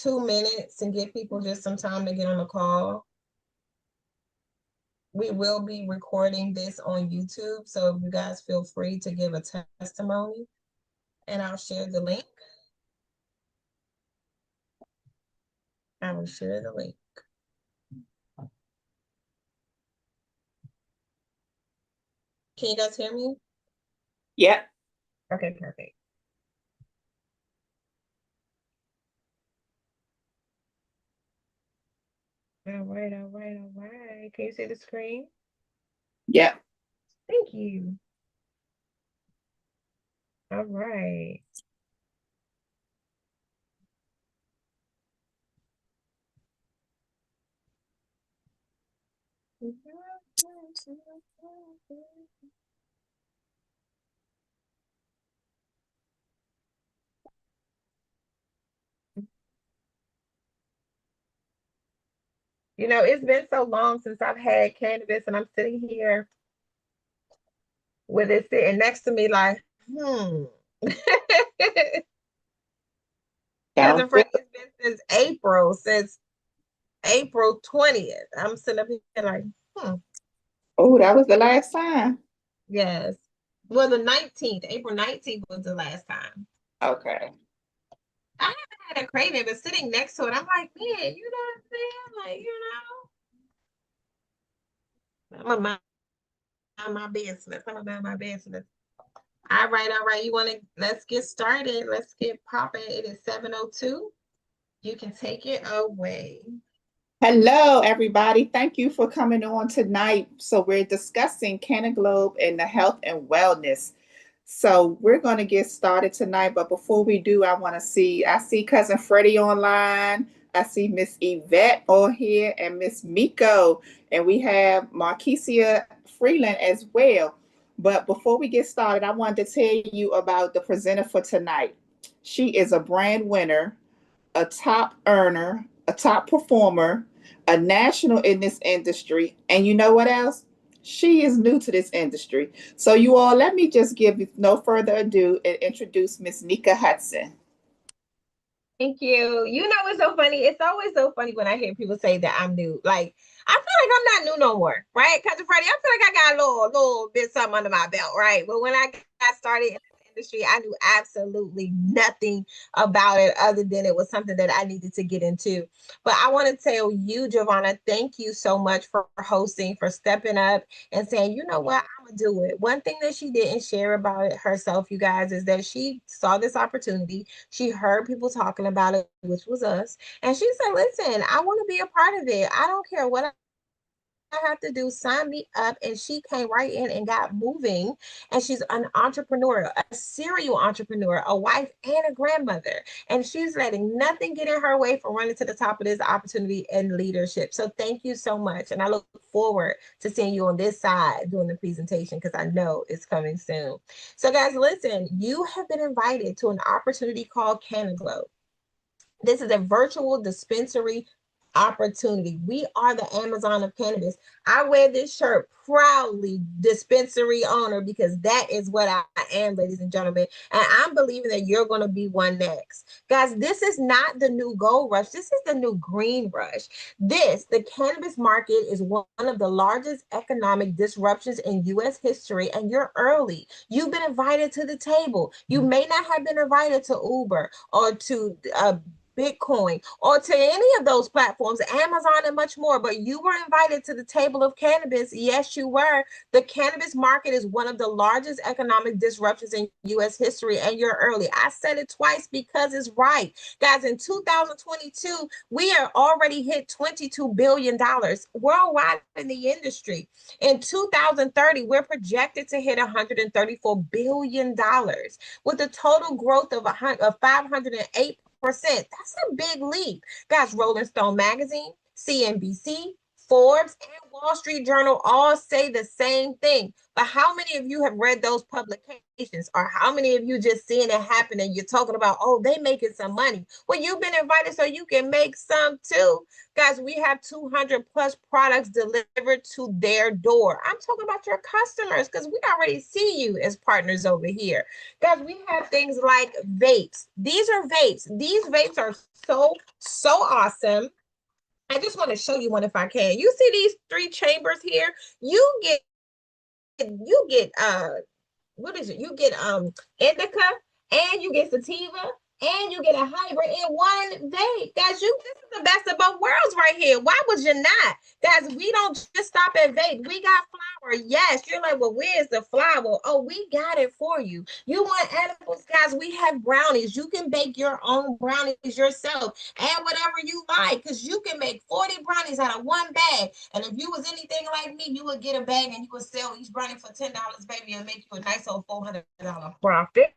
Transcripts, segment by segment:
2 minutes and give people just some time to get on the call. We will be recording this on YouTube, so you guys feel free to give a testimony, and I'll share the link. I will share the link. Can you guys hear me? Yep. Okay, perfect. All right, all right, all right. Can you see the screen? Yep. Thank you. All right. You know, it's been so long since I've had cannabis, and I'm sitting here with it sitting next to me like, Sounds Cousin good. Freddie, it's been since April 20th. I'm sitting up here like, Oh, that was the last time. yes. Well, the 19th, April 19th was the last time. Okay. I haven't had a craving, but sitting next to it, I'm like, man, you know what I'm saying? Like, I'm about my business. I'm about my business. All right, all right. Let's get started. Let's get popping. It is 7:02. You can take it away. Hello, everybody. Thank you for coming on tonight. So we're discussing Globe and the health and wellness. So we're going to get started tonight. But before we do, I see Cousin Freddie online. I see Miss Yvette on here and Miss Miko. And we have Markesia Freeland as well. But before we get started, I wanted to tell you about the presenter for tonight. She is a brand winner, a top earner, a top performer, a national in this industry. And you know what else? She is new to this industry. So, you all, let me just give you no further ado and introduce Miss Neka Hudson. Thank you. You know, it's so funny. It's always so funny when I hear people say that I'm new. Like, I feel like I'm not new no more, right? Cousin Freddie, I feel like I got a little bit something under my belt, right? But when I got started in the industry, I knew absolutely nothing about it other than it was something that I needed to get into. But I want to tell you, Giovanna, thank you so much for hosting, for stepping up and saying, you know what, I'm gonna do it. One thing that she didn't share about it herself, you guys, is that she saw this opportunity. She heard people talking about it, which was us. And she said, listen, I want to be a part of it. I don't care what I have to do, sign me up. And she came right in and got moving. And she's an entrepreneur, a serial entrepreneur, a wife, and a grandmother. And she's letting nothing get in her way from running to the top of this opportunity and leadership. So thank you so much. And I look forward to seeing you on this side doing the presentation because I know it's coming soon. So, guys, listen, you have been invited to an opportunity called Canaglow. This is a virtual dispensary opportunity. We are the Amazon of cannabis. I wear this shirt proudly, dispensary owner, because that is what I am, ladies and gentlemen. And I'm believing that you're going to be one next. Guys, this is not the new gold rush. This is the new green rush. The cannabis market is one of the largest economic disruptions in U.S. history, and you're early. You've been invited to the table. You may not have been invited to Uber or to Bitcoin, or to any of those platforms, Amazon and much more, but you were invited to the table of cannabis. Yes, you were. The cannabis market is one of the largest economic disruptions in U.S. history, and you're early. I said it twice because it's right. Guys, in 2022, we are already hit $22 billion worldwide in the industry. In 2030, we're projected to hit $134 billion with a total growth of 508%. That's a big leap. Guys, Rolling Stone Magazine, CNBC, Forbes, and Wall Street Journal all say the same thing. But how many of you have read those publications? or how many of you just seeing it happen and you're talking about, oh, they making some money? Well, you've been invited so you can make some too. Guys, we have 200 plus products delivered to their door. I'm talking about your customers because we already see you as partners over here. Guys, we have things like vapes. These are vapes. These vapes are so awesome. I just want to show you one if I can. You see these three chambers here? You get what is it? You get indica and you get sativa and you get a hybrid in one vape. Guys, this is the best of both worlds right here. Why would you not? Guys, we don't just stop at vape. We got flour. Yes, you're like, well, where's the flour? Oh, we got it for you. You want edibles, guys? We have brownies. You can bake your own brownies yourself. Add whatever you like, because you can make 40 brownies out of one bag. And if you was anything like me, you would get a bag and you would sell each brownie for $10, baby, and make you a nice old $400 profit.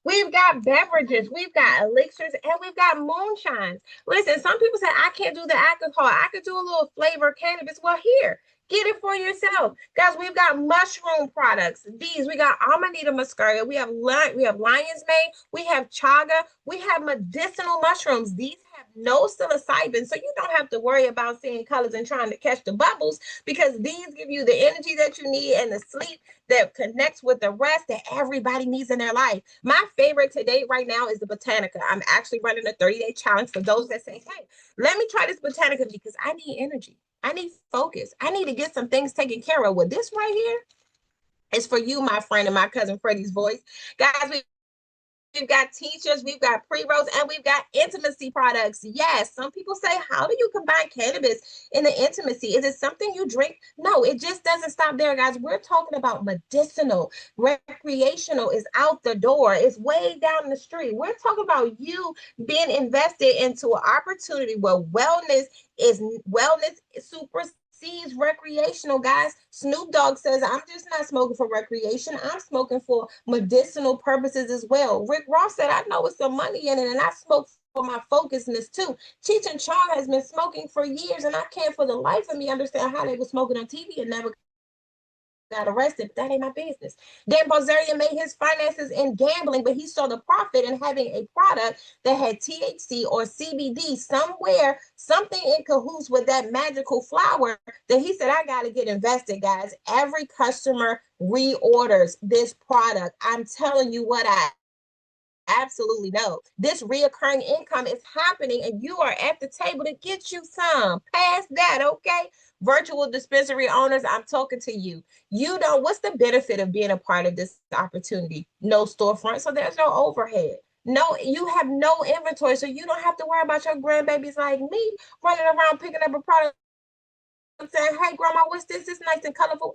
We've got beverages, we've got elixirs, and we've got moonshines. Listen, some people say I can't do the alcohol. I could do a little flavor cannabis. Well, here, get it for yourself, guys. We've got mushroom products. These we got Amanita muscaria. We have lion's mane. We have chaga. We have medicinal mushrooms. These have no psilocybin, so you don't have to worry about seeing colors and trying to catch the bubbles because these give you the energy that you need and the sleep that connects with the rest that everybody needs in their life. My favorite today right now is the Botanica. I'm actually running a 30-day challenge for those that say, hey, let me try this Botanica because I need energy. I need focus. I need to get some things taken care of. With this right here, is for you, my friend, and my cousin Freddie's voice. Guys, we've got teachers, we've got pre-rolls, and we've got intimacy products. Yes, some people say, how do you combine cannabis in the intimacy? Is it something you drink? No, it just doesn't stop there, guys. We're talking about medicinal, recreational is out the door. It's way down the street. We're talking about you being invested into an opportunity where wellness supersedes recreational, guys. Snoop Dogg says, I'm just not smoking for recreation. I'm smoking for medicinal purposes as well. Rick Ross said, I know it's some money in it, and I smoke for my focusness too. Cheech and Chong has been smoking for years, and I can't for the life of me understand how they were smoking on TV and never got arrested. That ain't my business. Dan Bilzerian made his finances in gambling, but he saw the profit in having a product that had THC or CBD somewhere, something in cahoots with that magical flower that he said, I got to get invested, guys. Every customer reorders this product. I'm telling you what I absolutely know. This reoccurring income is happening, and you are at the table to get you some. Past that, okay? Virtual dispensary owners, I'm talking to you. You know what's the benefit of being a part of this opportunity? No storefront, so there's no overhead. No, you have no inventory, so you don't have to worry about your grandbabies like me running around picking up a product saying, hey, grandma, what's this? It's nice and colorful.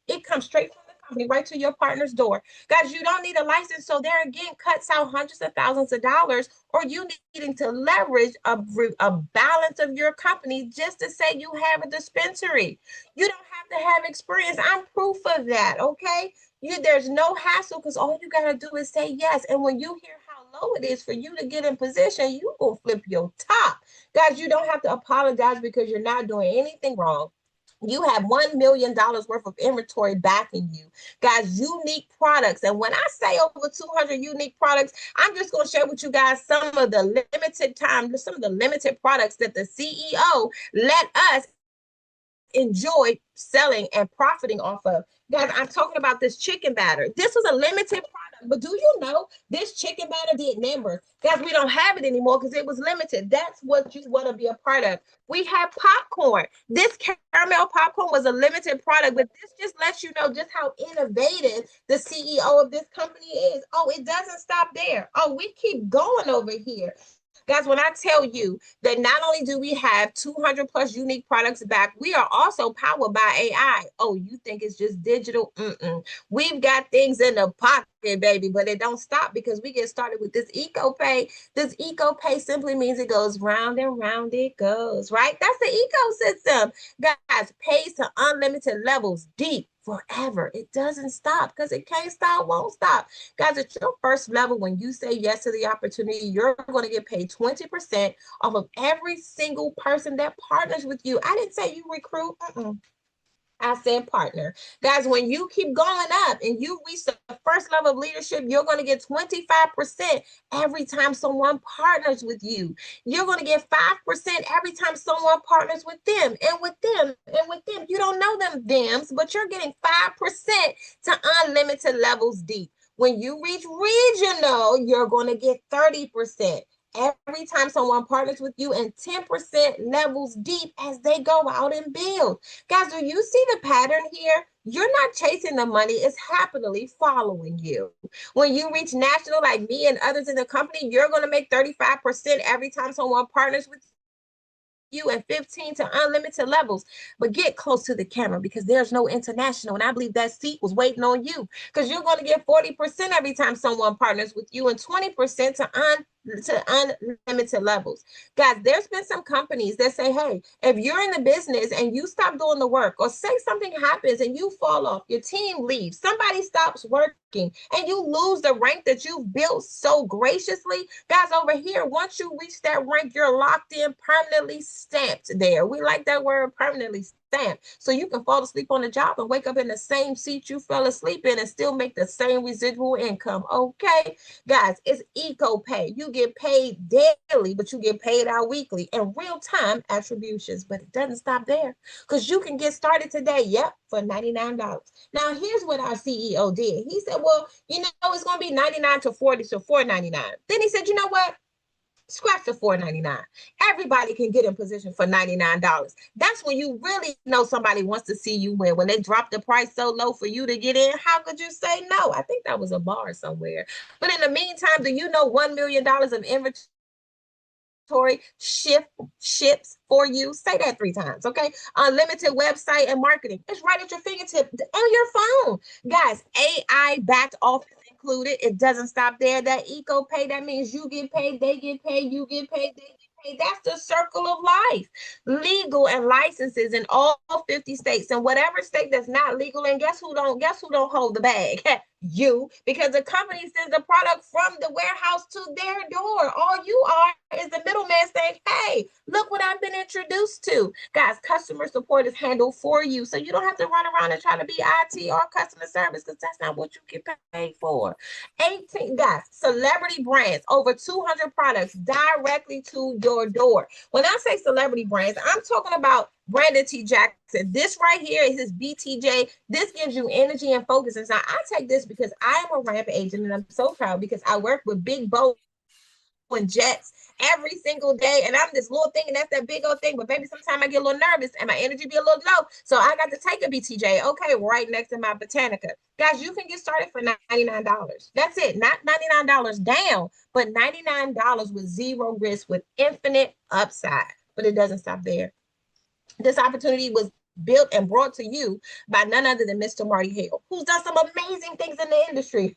It comes straight from the company right to your partner's door. Guys, you don't need a license. So there again cuts out hundreds of thousands of dollars, or you needing to leverage a balance of your company just to say you have a dispensary. You don't have to have experience. I'm proof of that. Okay. There's no hassle because all you got to do is say yes. And when you hear how low it is for you to get in position, you will flip your top. Guys, you don't have to apologize because you're not doing anything wrong. You have $1 million worth of inventory backing you. Guys, unique products. And when I say over 200 unique products, I'm just going to share with you guys some of the limited products that the CEO let us enjoy selling and profiting off of. Guys, I'm talking about this chicken batter. This was a limited product, but do you know this chicken batter did numbers? Guys, we don't have it anymore because it was limited. That's what you want to be a part of. We have popcorn. This caramel popcorn was a limited product, but this just lets you know just how innovative the CEO of this company is. Oh, it doesn't stop there. Oh, we keep going over here. Guys, when I tell you that not only do we have 200 plus unique products back, we are also powered by AI. Oh, you think it's just digital? We've got things in the pocket, baby, but it don't stop because we get started with this eco pay. This eco pay simply means it goes round and round it goes, right? That's the ecosystem. Guys, pays to unlimited levels, deep forever. It doesn't stop because it can't stop, won't stop. Guys, at your first level, when you say yes to the opportunity, you're going to get paid 20% off of every single person that partners with you. I didn't say you recruit. I said partner. Guys, when you keep going up and you reach the first level of leadership, you're going to get 25% every time someone partners with you. You're going to get 5% every time someone partners with them and with them and with them. You don't know thems, but you're getting 5% to unlimited levels deep. When you reach regional, you're going to get 30% every time someone partners with you and 10% levels deep as they go out and build. Guys, do you see the pattern here? You're not chasing the money, it's happily following you. When you reach national, like me and others in the company, you're going to make 35% every time someone partners with you and 15 to unlimited levels. But get close to the camera because there's no international. And I believe that seat was waiting on you because you're going to get 40% every time someone partners with you and 20% to unlimited levels. Guys, there's been some companies that say, hey, if you're in the business and you stop doing the work, or say something happens and you fall off, your team leaves, somebody stops working, and you lose the rank that you've built so graciously, guys, over here, once you reach that rank, you're locked in, permanently stamped there. We like that word, permanently stamped. So you can fall asleep on the job and wake up in the same seat you fell asleep in and still make the same residual income. Okay, guys, it's eco pay. You get paid daily, but you get paid out weekly and real time attributions. But it doesn't stop there because you can get started today. Yep, for $99. Now, here's what our CEO did. He said, well, it's going to be 99 to 40, so $4.99. Then he said, you know what? Scratch the $4.99. Everybody can get in position for $99. That's when you really know somebody wants to see you win. When they drop the price so low for you to get in, how could you say no? I think that was a bar somewhere. But in the meantime, do you know $1 million of inventory ships for you? Say that 3 times, okay? Unlimited website and marketing. It's right at your fingertip on your phone. Guys, AI backed office included. It doesn't stop there. That eco pay, that means you get paid, they get paid, you get paid, they get paid. That's the circle of life. Legal and licenses in all 50 states, and whatever state that's not legal, and guess who don't hold the bag? You, because the company sends the product from the warehouse to their door. All you are is the middleman saying, hey, look what I've been introduced to. Guys, customer support is handled for you. So you don't have to run around and try to be IT or customer service because that's not what you get paid for. 18, guys, celebrity brands, over 200 products directly to your door. When I say celebrity brands, I'm talking about Brandon T. Jackson. This right here is his BTJ. This gives you energy and focus. And so I take this because I am a ramp agent and I'm so proud because I work with big Bo and jets every single day. And I'm this little thing and that's that big old thing. But maybe sometimes I get a little nervous and my energy be a little low. So I got to take a BTJ. Okay, right next to my Botanica. Guys, you can get started for $99. That's it. Not $99 down, but $99 with zero risk with infinite upside. But it doesn't stop there. This opportunity was built and brought to you by none other than Mr. Marty Hale, who's done some amazing things in the industry.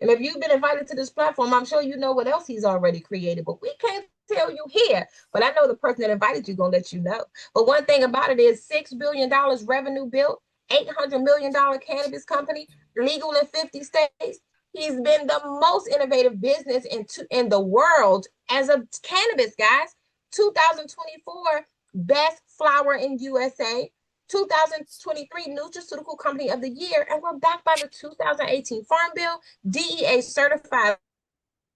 And if you've been invited to this platform, I'm sure you know what else he's already created, but we can't tell you here. But I know the person that invited you gonna let you know. But one thing about it is $6 billion revenue built, $800 million cannabis company, legal in 50 states. He's been the most innovative business in the world as a cannabis, guys. 2024 Best Flower in USA, 2023 Nutraceutical Company of the Year, and we're backed by the 2018 Farm Bill, DEA certified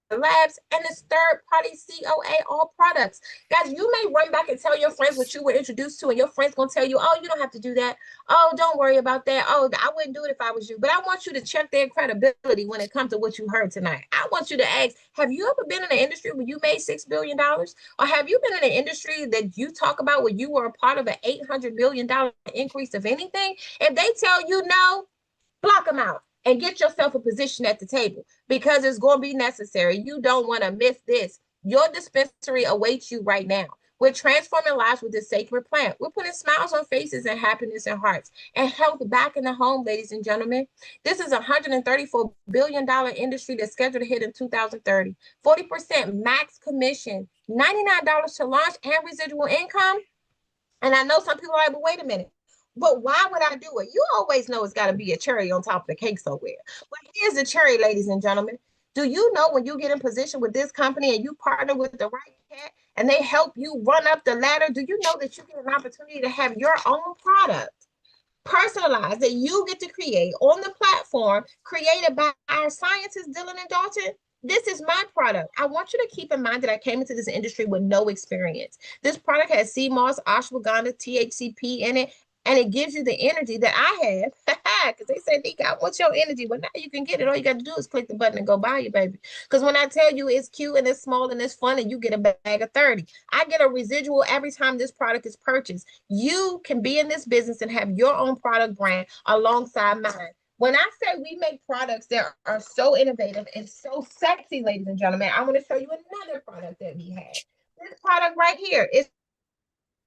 labs, and its third-party COA all products. Guys, you may run back and tell your friends what you were introduced to, and your friends going to tell you, oh, you don't have to do that. Oh, don't worry about that. Oh, I wouldn't do it if I was you. But I want you to check their credibility when it comes to what you heard tonight. I want you to ask, have you ever been in an industry where you made $6 billion? Or have you been in an industry that you talk about where you were a part of an $800 million increase of anything? If they tell you no, block them out and get yourself a position at the table because it's going to be necessary. You don't want to miss this. Your dispensary awaits you right now. We're transforming lives with this sacred plant. We're putting smiles on faces and happiness in hearts and health back in the home, ladies and gentlemen. This is a $134 billion industry that's scheduled to hit in 2030. 40% max commission, $99 to launch and residual income. And I know some people are like, but wait a minute. But why would I do it? You always know it's got to be a cherry on top of the cake somewhere. But here's the cherry, ladies and gentlemen. Do you know when you get in position with this company and you partner with the right cat and they help you run up the ladder, do you know that you get an opportunity to have your own product? personalized that you get to create on the platform created by our scientists, Dylan and Dalton. This is my product. I want you to keep in mind that I came into this industry with no experience. This product has sea moss, ashwagandha, THCP in it, and it gives you the energy that I have. Because they said, Nika, I want your energy. Well, now you can get it. All you got to do is click the button and go buy it, baby. Because when I tell you it's cute and it's small and it's fun and you get a bag of 30, I get a residual every time this product is purchased. You can be in this business and have your own product brand alongside mine. When I say we make products that are so innovative and so sexy, ladies and gentlemen, I want to show you another product that we have. This product right here is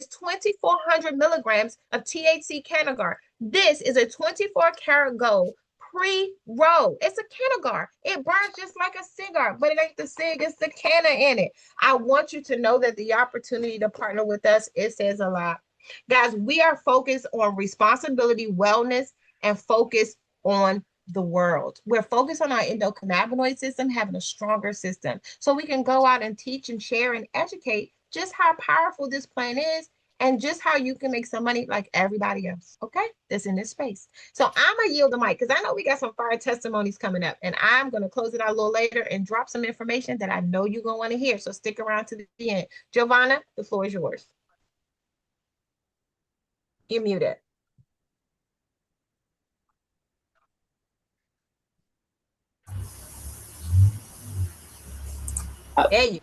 2,400 milligrams of THC Canagar. This is a 24 karat gold pre-roll. It's a Canagar. It burns just like a cigar, but it ain't the cig, it's the canna in it. I want you to know that the opportunity to partner with us, it says a lot. Guys, we are focused on responsibility, wellness, and focus on the world. We're focused on our endocannabinoid system, having a stronger system, so we can go out and teach and share and educate just how powerful this plant is and just how you can make some money like everybody else. Okay, that's in this space. So I'm gonna yield the mic because I know we got some fire testimonies coming up, and I'm gonna close it out a little later and drop some information that I know you're gonna want to hear. So stick around to the end. Giovanna, the floor is yours. You're muted. Oh, There you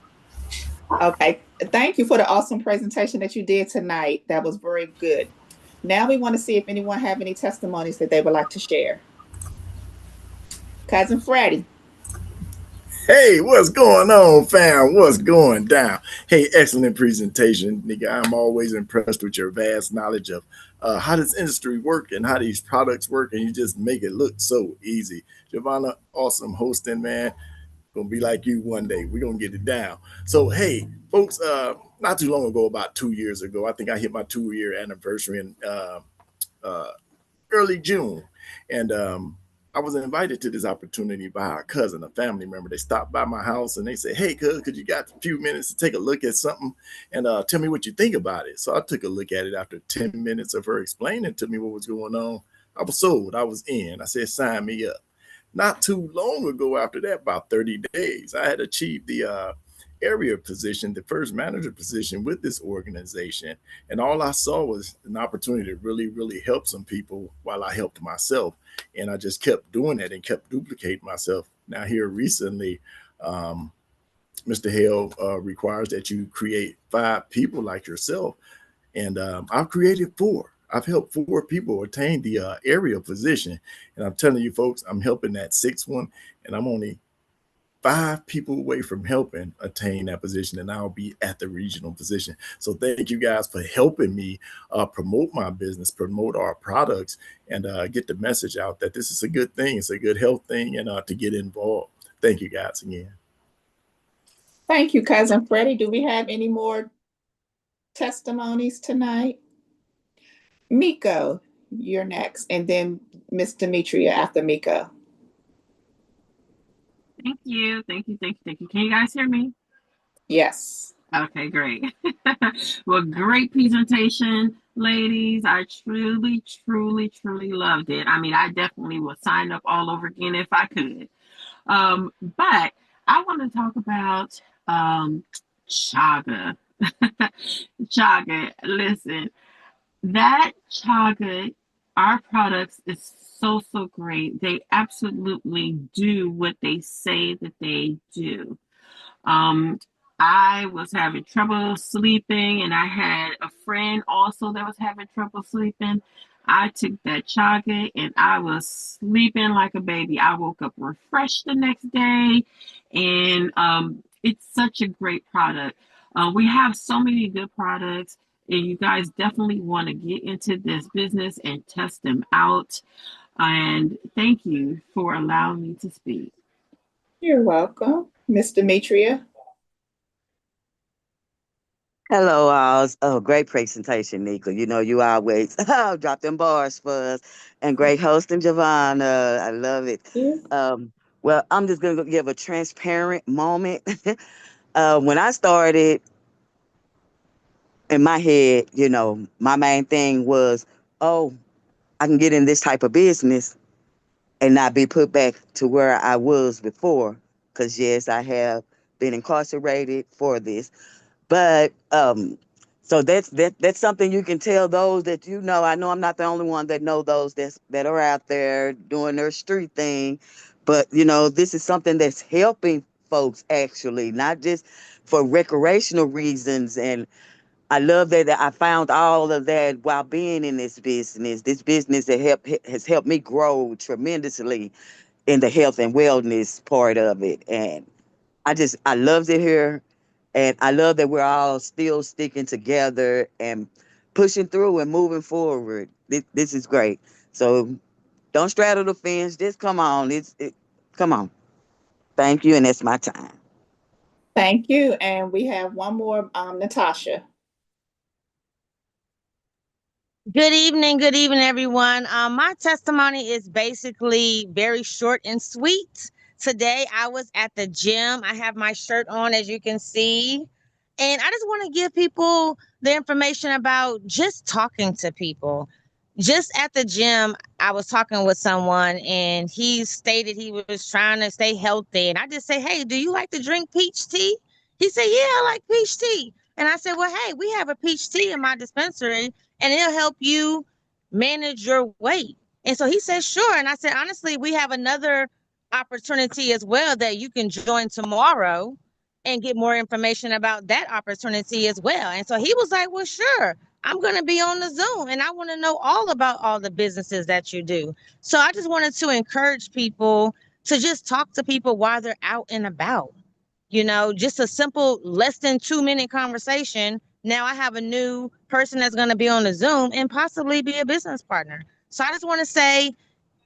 okay. Thank you for the awesome presentation that you did tonight. That was very good. Now we want to see if anyone have any testimonies that they would like to share. Cousin Freddie. Hey, what's going on, fam? What's going down? Hey, excellent presentation, nigga. I'm always impressed with your vast knowledge of how this industry work and how these products work, and you just make it look so easy. Giovanna, awesome hosting, man. Gonna be like you one day. We're gonna get it down. So, hey, folks, not too long ago, about 2 years ago, I think I hit my 2 year anniversary in uh, early June, and I was invited to this opportunity by a cousin, a family member. They stopped by my house and they said, "Hey, cuz, could you got a few minutes to take a look at something and tell me what you think about it?" So I took a look at it. After 10 minutes of her explaining to me what was going on, I was sold. I was in. I said, "Sign me up." Not too long ago, after that, about 30 days, I had achieved the area position, the first manager position with this organization. And all I saw was an opportunity to really, really help some people while I helped myself. And I just kept doing that and kept duplicating myself. Now, here recently, um, Mr. Hale requires that you create 5 people like yourself. And I've created 4. I've helped 4 people attain the area position. And I'm telling you, folks, I'm helping that 6th one. And I'm only 5 people away from helping attain that position, and I'll be at the regional position. So thank you guys for helping me promote my business, promote our products, and get the message out that this is a good thing. It's a good health thing, and to get involved. Thank you guys again. Thank you, Cousin Freddie. Do we have any more testimonies tonight? Miko, you're next, and then Miss Demetria after Miko. Thank you. Thank you. Thank you. Thank you. Can you guys hear me? Yes. Okay, great. Well, great presentation, ladies. I truly, truly, truly loved it. I mean, I definitely would sign up all over again if I could. But I want to talk about chaga. Chaga. Listen, that chaga, our products is so, so great. They absolutely do what they say that they do. Um, I was having trouble sleeping, and I had a friend also that was having trouble sleeping. I took that chaga and I was sleeping like a baby. I woke up refreshed the next day, and it's such a great product. We have so many good products, and you guys definitely want to get into this business and test them out. And thank you for allowing me to speak. You're welcome. Miss Demetria. Hello, all. Oh, great presentation, Nika. You know, you always drop them bars for us. And great hosting, Giovanna. I love it. You. Um, well, I'm just going to give a transparent moment. When I started, in my head, my main thing was, oh, I can get in this type of business and not be put back to where I was before. Because yes, I have been incarcerated for this, but so that's something you can tell those that you know. I know I'm not the only one that know those that are out there doing their street thing, but you know this is something that's helping folks actually, not just for recreational reasons. And I love that I found all of that while being in this business. This business has helped me grow tremendously in the health and wellness part of it. And I loved it here. And I love that we're all still sticking together and pushing through and moving forward. This is great. So don't straddle the fence. Just come on. Come on. Thank you. And that's my time. Thank you. And we have one more, Natasha. Good evening, everyone. My testimony is basically very short and sweet. Today, I was at the gym. I have my shirt on, as you can see. And I just want to give people the information about just talking to people. Just at the gym, I was talking with someone, and he stated he was trying to stay healthy. And I just say, "Hey, do you like to drink peach tea?" He said, "Yeah, I like peach tea." And I said, "Well, hey, we have a peach tea in my dispensary, and it'll help you manage your weight." And so he said, "Sure." And I said, "Honestly, we have another opportunity as well that you can join tomorrow and get more information about that opportunity as well." And so he was like, "Well, sure. I'm going to be on the Zoom and I want to know all about all the businesses that you do." So I just wanted to encourage people to just talk to people while they're out and about. Just a simple less than 2-minute conversation. Now I have a new person that's going to be on the Zoom and possibly be a business partner. So I just want to say,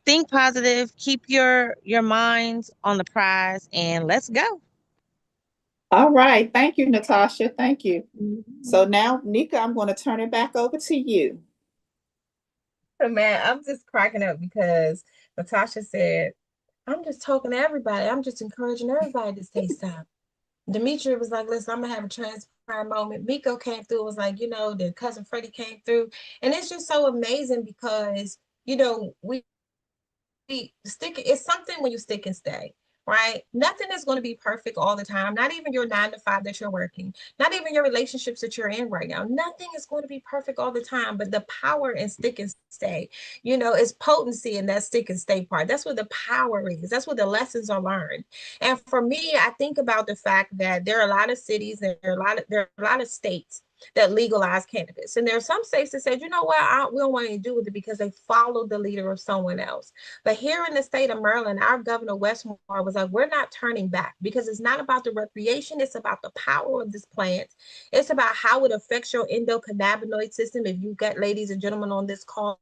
think positive, keep your minds on the prize, and let's go. All right. Thank you, Natasha. Thank you. So now, Nika, I'm going to turn it back over to you. Man, I'm just cracking up because Natasha said, I'm just talking to everybody. I'm just encouraging everybody to stay stop. Demetria was like, listen, I'm gonna have a transparent moment. Miko came through, was like, the cousin Freddie came through. And it's just so amazing because, we stick it's something when you stick and stay, right? Nothing is going to be perfect all the time, not even your 9 to 5 that you're working, not even your relationships that you're in right now. Nothing is going to be perfect all the time, but the power in stick and stay, is potency in that stick and stay part. That's where the power is. That's where the lessons are learned. And for me, I think about the fact that there are a lot of cities and there are a lot of states that legalize cannabis. And there are some states that said, you know what, we don't want to do with it because they followed the leader of someone else. But here in the state of Maryland, our governor Westmore was like, we're not turning back because it's not about the recreation. It's about the power of this plant. It's about how it affects your endocannabinoid system. If you got ladies and gentlemen on this call,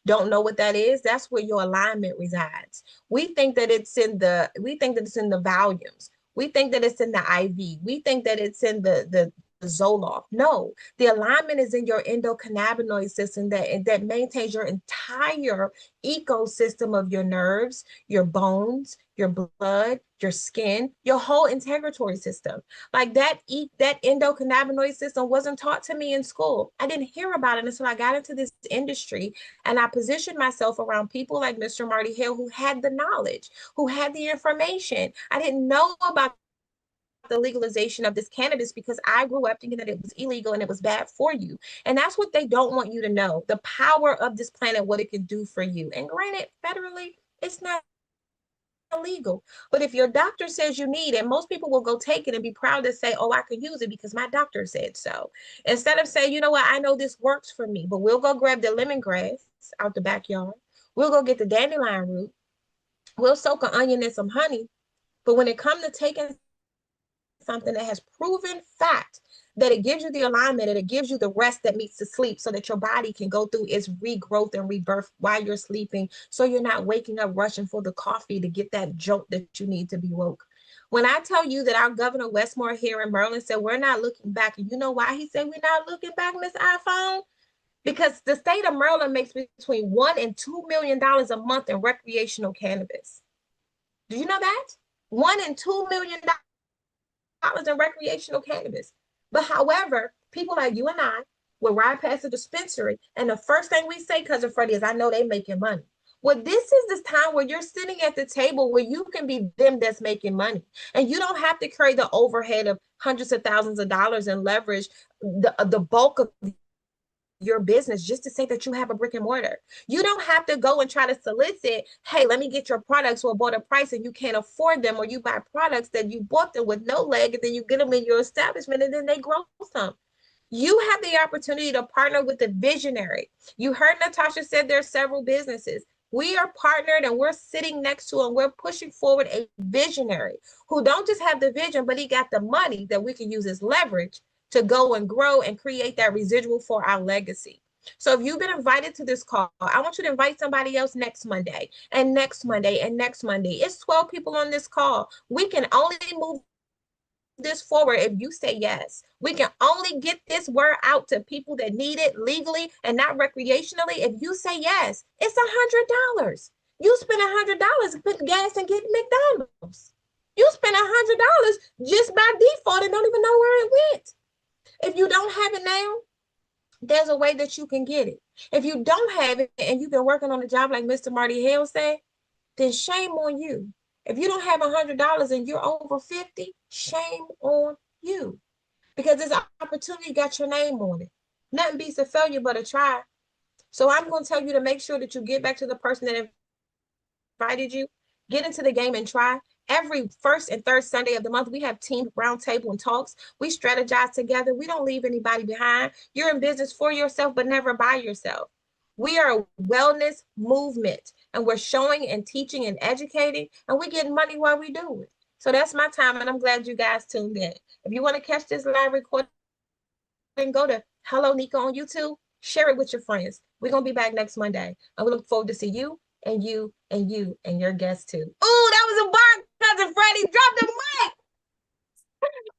don't know what that is, that's where your alignment resides. We think that it's in the volumes. We think that it's in the IV. We think that it's in the Zoloft. No, the alignment is in your endocannabinoid system that maintains your entire ecosystem of your nerves, your bones, your blood, your skin, your whole integratory system. Like that endocannabinoid system wasn't taught to me in school. I didn't hear about it until I got into this industry and I positioned myself around people like Mr. Marty Hill who had the knowledge, who had the information. I didn't know about the legalization of this cannabis because I grew up thinking that it was illegal and it was bad for you. And that's what they don't want you to know, the power of this plant and what it can do for you. And granted, federally, it's not illegal. But if your doctor says you need it, most people will go take it and be proud to say, oh, I could use it because my doctor said so. Instead of saying, you know what, I know this works for me, but we'll go grab the lemongrass out the backyard. We'll go get the dandelion root. We'll soak an onion in some honey. But when it comes to taking something that has proven fact that it gives you the alignment and it gives you the rest that meets the sleep so that your body can go through its regrowth and rebirth while you're sleeping, so you're not waking up rushing for the coffee to get that jolt that you need to be woke. When I tell you that our governor Westmore here in Maryland said we're not looking back, and you know why he said we're not looking back, Miss iPhone? Because the state of Maryland makes between $1 and $2 million a month in recreational cannabis. Do you know that? $1 and $2 million in recreational cannabis. But however, people like you and I will ride past the dispensary, and the first thing we say, Cousin Freddie, is, I know they making money. Well, this is this time where you're sitting at the table where you can be them that's making money. And you don't have to carry the overhead of hundreds of thousands of dollars and leverage the bulk of your business just to say that you have a brick and mortar. You don't have to go and try to solicit, hey, let me get your products for a better price, and you can't afford them, or you buy products that you bought them with no leg, and then you get them in your establishment and then they grow some. You have the opportunity to partner with a visionary. You heard Natasha said there are several businesses. We are partnered and we're sitting next to and we're pushing forward a visionary who don't just have the vision, but he got the money that we can use as leverage to go and grow and create that residual for our legacy. So if you've been invited to this call, I want you to invite somebody else next Monday and next Monday and next Monday. It's 12 people on this call. We can only move this forward if you say yes. We can only get this word out to people that need it legally and not recreationally if you say yes. It's $100. You spend $100 to put gas and get McDonald's. You spend $100 just by default and don't even know where it went. If you don't have it now, there's a way that you can get it. If you don't have it and you've been working on a job like Mr. Marty Hale said, then shame on you. If you don't have $100 and you're over 50, shame on you. Because this opportunity got your name on it. Nothing beats a failure but a try. So I'm going to tell you to make sure that you get back to the person that invited you, get into the game and try. Every first and third Sunday of the month, we have team roundtable and talks. We strategize together. We don't leave anybody behind. You're in business for yourself, but never by yourself. We are a wellness movement, and we're showing and teaching and educating, and we're getting money while we do it. So that's my time, and I'm glad you guys tuned in. If you want to catch this live recording, go to Hello Nika on YouTube. Share it with your friends. We're going to be back next Monday, and we look forward to see you and you and you and your guests too. Oh, that was a bar, Cousin Freddie. Drop the mic.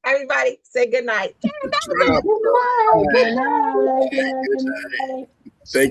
Everybody, say good night. Damn, that was a Drop good the one. mic. Good night. Good night. Good Good night. night. Thank